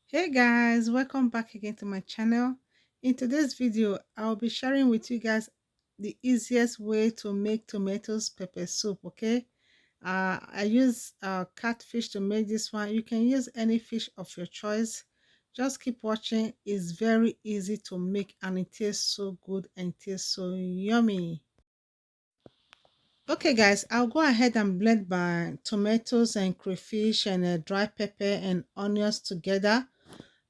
Hey guys, welcome back again to my channel. In today's video, I'll be sharing with you guys the easiest way to make tomatoes pepper soup. Okay, I use catfish to make this one. You can use any fish of your choice. Just keep watching. It's very easy to make and it tastes so good and tastes so yummy. Okay guys, I'll go ahead and blend my tomatoes and crayfish and dry pepper and onions together.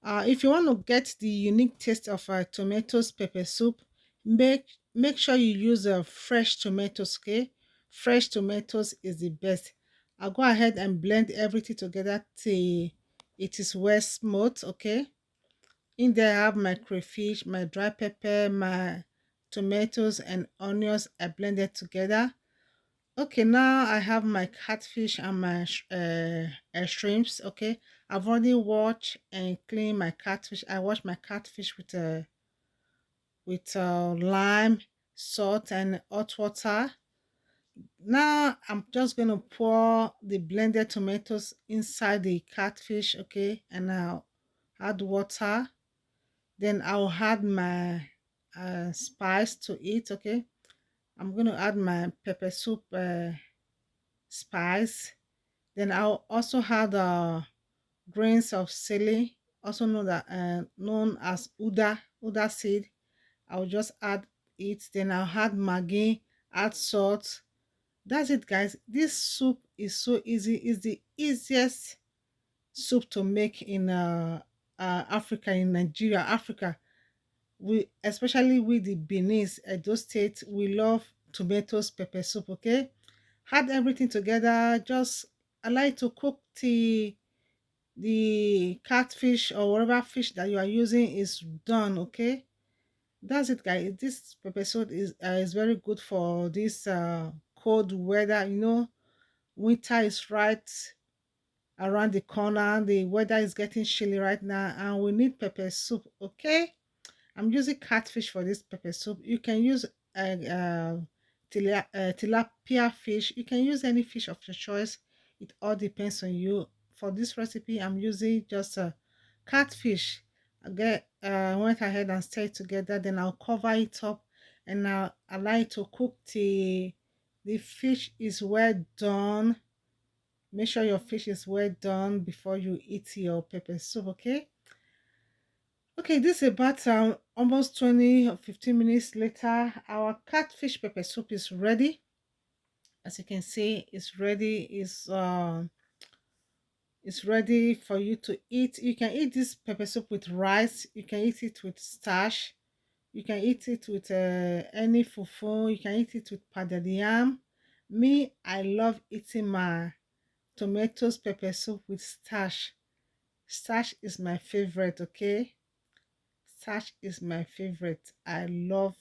If you want to get the unique taste of tomatoes pepper soup, make sure you use fresh tomatoes. Okay, fresh tomatoes is the best. I'll go ahead and blend everything together till it is well smooth. Okay, in there I have my crayfish, my dry pepper, my tomatoes and onions. I blended together. Okay, now I have my catfish and my shrimps. Okay, I've already washed and cleaned my catfish. I washed my catfish with lime, salt, and hot water. Now I'm just gonna pour the blended tomatoes inside the catfish. Okay, and I'll add water. Then I'll add my spice to it. Okay, I'm gonna add my pepper soup spice. Then I'll also add grains of celery, also known as uda seed. I'll just add it. Then I'll add maggi, add salt. That's it, guys. This soup is so easy. It's the easiest soup to make in Africa, in Nigeria, Africa. We especially with the Benin, Edo State, we love tomatoes, pepper soup. Okay, add everything together. Just allow it to cook the catfish or whatever fish that you are using is done. Okay, that's it, guys. This pepper soup is very good for this cold weather. Winter is right around the corner. The weather is getting chilly right now and we need pepper soup. Okay, I'm using catfish for this pepper soup. You can use tilapia fish. You can use any fish of your choice. It all depends on you. For this recipe, I'm using just a catfish. Went ahead and stir it together. Then I'll cover it up and I'll allow it to cook till the fish is well done. Make sure your fish is well done before you eat your pepper soup. Okay. Okay, this is about almost 20 or 15 minutes later. Our catfish pepper soup is ready. As you can see, it's ready for you to eat. You can eat this pepper soup with rice. You can eat it with starch. You can eat it with any fufu. You can eat it with pounded yam. Me, I love eating my tomatoes pepper soup with starch. Starch is my favorite. Okay, starch is my favorite. I love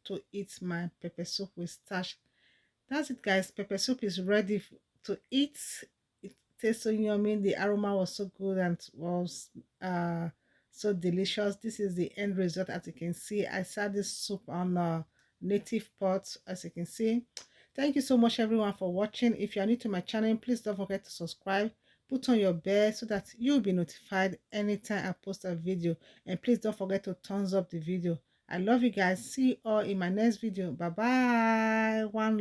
to eat my pepper soup with starch. That's it, guys. Pepper soup is ready to eat. It tastes so yummy. The aroma was so good and was so delicious. This is the end result. As you can see, I served this soup on a native pot. As you can see, thank you so much everyone for watching. If you are new to my channel, please don't forget to subscribe. Put on your bell so that you'll be notified anytime I post a video. And please don't forget to thumbs up the video. I love you guys. See you all in my next video. Bye bye. One